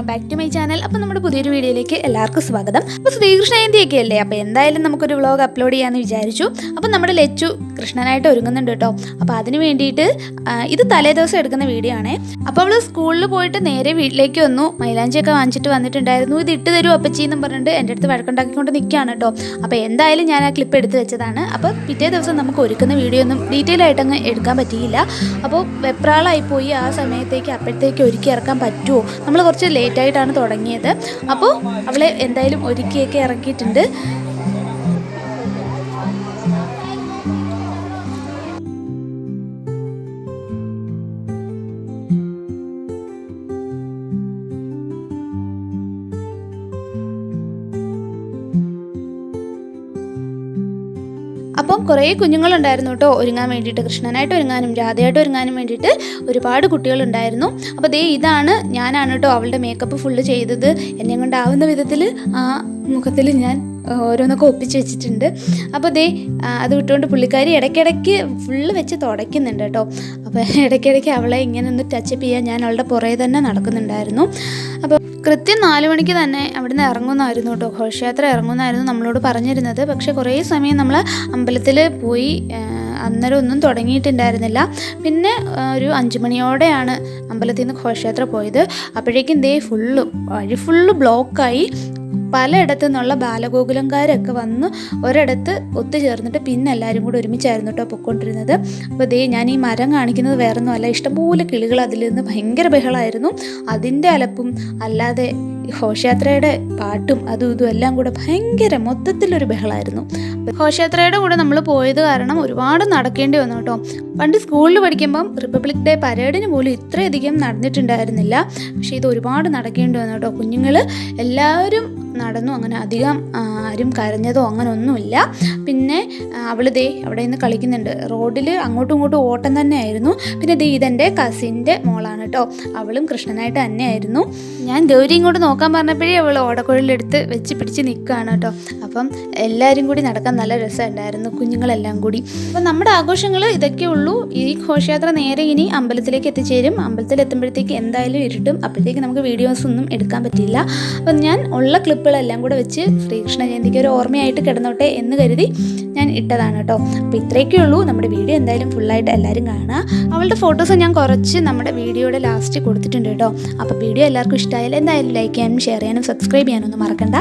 Welcome back to my channel. അപ്പോൾ നമ്മുടെ പുതിയൊരു വീഡിയോയിലേക്ക് എല്ലാവർക്കും സ്വാഗതം. അപ്പോൾ ശ്രീകൃഷ്ണ ജയന്തിയൊക്കെ അല്ലേ, അപ്പോൾ എന്തായാലും നമുക്കൊരു വ്ളോഗ് അപ്ലോഡ് ചെയ്യാമെന്ന് വിചാരിച്ചു. അപ്പോൾ നമ്മുടെ ലച്ചു കൃഷ്ണനായിട്ട് ഒരുങ്ങുന്നുണ്ട് കേട്ടോ. അപ്പോൾ അതിന് വേണ്ടിയിട്ട് ഇത് തലേ ദിവസം എടുക്കുന്ന വീഡിയോ ആണേ. അപ്പോൾ അവൾ സ്കൂളിൽ പോയിട്ട് നേരെ വീട്ടിലേക്ക് വന്നു. മൈലാഞ്ചിയൊക്കെ വാങ്ങിച്ചിട്ട് വന്നിട്ടുണ്ടായിരുന്നു. ഇത് ഇട്ട് തരും അപ്പച്ചി എന്നും പറഞ്ഞിട്ട് എൻ്റെ അടുത്ത് വഴക്കുണ്ടാക്കിക്കൊണ്ട് നിൽക്കുകയാണ് കേട്ടോ. അപ്പോൾ എന്തായാലും ഞാൻ ആ ക്ലിപ്പ് എടുത്ത് വെച്ചതാണ്. അപ്പോൾ പിറ്റേ ദിവസം നമുക്ക് ഒരുക്കുന്ന വീഡിയോ ഒന്നും ഡീറ്റെയിൽ ആയിട്ടങ്ങ് എടുക്കാൻ പറ്റിയില്ല. അപ്പോൾ വെപ്രാളായിപ്പോയി. ആ സമയത്തേക്ക് അപ്പോഴത്തേക്ക് ഒരുക്കി ഇറക്കാൻ പറ്റുമോ? നമ്മൾ കുറച്ച് ലേറ്റായിട്ടാണ് തുടങ്ങിയത്. അപ്പോൾ അവളെ എന്തായാലും ഒരുക്കിയൊക്കെ ഇറക്കിയിട്ടുണ്ട്. അപ്പം കുറേ കുഞ്ഞുങ്ങളുണ്ടായിരുന്നു കേട്ടോ ഒരുങ്ങാൻ വേണ്ടിയിട്ട്. കൃഷ്ണനായിട്ട് ഒരുങ്ങാനും രാധയായിട്ട് ഒരുങ്ങാനും വേണ്ടിയിട്ട് ഒരുപാട് കുട്ടികളുണ്ടായിരുന്നു. അപ്പോൾ ഇതാണ് ഞാനാണ് കേട്ടോ അവളുടെ മേക്കപ്പ് ഫുള്ള് ചെയ്തത്. എന്നെ കൊണ്ടാവുന്ന വിധത്തിൽ ആ മുഖത്തിൽ ഞാൻ ഓരോന്നൊക്കെ ഒപ്പിച്ച് വെച്ചിട്ടുണ്ട്. അപ്പോൾ അത് വിട്ടുകൊണ്ട് പുള്ളിക്കാരി ഇടയ്ക്കിടയ്ക്ക് ഫുള്ള് വെച്ച് തുടയ്ക്കുന്നുണ്ട് കേട്ടോ. അപ്പോൾ ഇടയ്ക്കിടയ്ക്ക് അവളെ ഇങ്ങനെ ഒന്ന് ടച്ചപ്പ് ചെയ്യാൻ ഞാൻ അവളുടെ പുറകെ തന്നെ നടക്കുന്നുണ്ടായിരുന്നു. അപ്പോൾ കൃത്യം 4 മണിക്ക് തന്നെ അവിടുന്ന് ഇറങ്ങുന്നതായിരുന്നു കേട്ടോ. ഘോഷയാത്ര ഇറങ്ങുന്നതായിരുന്നു നമ്മളോട് പറഞ്ഞിരുന്നത്. പക്ഷേ കുറേ സമയം നമ്മൾ അമ്പലത്തിൽ പോയി അന്നേരം ഒന്നും തുടങ്ങിയിട്ടുണ്ടായിരുന്നില്ല. പിന്നെ ഒരു 5 മണിയോടെയാണ് അമ്പലത്തിൽ നിന്ന് ഘോഷയാത്ര പോയത്. അപ്പോഴേക്കും വഴി ഫുള്ള് ബ്ലോക്കായി. പലയിടത്തു നിന്നുള്ള ബാലഗോകുലംകാരൊക്കെ വന്ന് ഒരിടത്ത് ഒത്തുചേർന്നിട്ട് പിന്നെ എല്ലാവരും കൂടെ ഒരുമിച്ചായിരുന്നു കേട്ടോ പൊയ്ക്കൊണ്ടിരുന്നത്. അപ്പോൾ ഞാൻ ഈ മരം കാണിക്കുന്നത് വേറൊന്നുമല്ല, ഇഷ്ടംപോലെ കിളികൾ അതിൽ നിന്ന് ഭയങ്കര ബഹളമായിരുന്നു. അതിൻ്റെ അലപ്പും അല്ലാതെ ഘോഷയാത്രയുടെ പാട്ടും അതും ഇതും എല്ലാം കൂടെ ഭയങ്കര മൊത്തത്തിലൊരു ബഹളമായിരുന്നു. ഘോഷയാത്രയുടെ കൂടെ നമ്മൾ പോയത് കാരണം ഒരുപാട് നടക്കേണ്ടി വന്നു കേട്ടോ. പണ്ട് സ്കൂളിൽ പഠിക്കുമ്പം റിപ്പബ്ലിക് ഡേ പരേഡിന് പോലും ഇത്രയധികം നടന്നിട്ടുണ്ടായിരുന്നില്ല. പക്ഷേ ഇത് ഒരുപാട് നടക്കേണ്ടി വന്നു കേട്ടോ. കുഞ്ഞുങ്ങൾ എല്ലാവരും നടന്നു. അങ്ങനെ അധികം ആരും കരഞ്ഞതോ അങ്ങനെ ഒന്നുമില്ല. പിന്നെ അവൾ അവിടെ നിന്ന് കളിക്കുന്നുണ്ട്. റോഡിൽ അങ്ങോട്ടും ഇങ്ങോട്ടും ഓട്ടം തന്നെയായിരുന്നു. പിന്നെ ഇതെൻ്റെ കസിൻ്റെ മോളാണ് കേട്ടോ. അവളും കൃഷ്ണനായിട്ട് തന്നെയായിരുന്നു. ഞാൻ ഗൗരി ഇങ്ങോട്ട് നോക്കാൻ പറഞ്ഞപ്പോഴേ അവൾ ഓടക്കുഴലെടുത്ത് വെച്ച് പിടിച്ച് നിൽക്കുകയാണ് കേട്ടോ. അപ്പം എല്ലാവരും കൂടി നടക്കാൻ നല്ല രസമുണ്ടായിരുന്നു, കുഞ്ഞുങ്ങളെല്ലാം കൂടി. അപ്പം നമ്മുടെ ആഘോഷങ്ങൾ ഇതൊക്കെ ഉള്ളൂ. ഈ ഘോഷയാത്ര നേരെ ഇനി അമ്പലത്തിലേക്ക് എത്തിച്ചേരും. അമ്പലത്തിൽ എത്തുമ്പോഴത്തേക്ക് എന്തായാലും ഇരുട്ടും. അപ്പോഴത്തേക്ക് നമുക്ക് വീഡിയോസ് ഒന്നും എടുക്കാൻ പറ്റില്ല. അപ്പം ഞാൻ ഉള്ള ക്ലിപ്പുകളെല്ലാം കൂടെ വെച്ച് ശ്രീകൃഷ്ണ ജയന്തിക്ക് ഒരു ഓർമ്മയായിട്ട് കിടന്നോട്ടെ എന്ന് കരുതി ഞാൻ ഇട്ടതാണ് കേട്ടോ. അപ്പോൾ ഇത്രയൊക്കെ ഉള്ളൂ. നമ്മുടെ വീഡിയോ എന്തായാലും ഫുള്ളായിട്ട് എല്ലാവരും കാണുക. അവളുടെ ഫോട്ടോസ് ഞാൻ കുറച്ച് നമ്മുടെ വീഡിയോയുടെ ലാസ്റ്റ് കൊടുത്തിട്ടുണ്ട് കേട്ടോ. അപ്പോൾ വീഡിയോ എല്ലാവർക്കും ഇഷ്ടമായാലും എന്തായാലും ലൈക്ക് ചെയ്യാനും ഷെയർ ചെയ്യാനും സബ്സ്ക്രൈബ് ചെയ്യാനൊന്നും മറക്കണ്ട.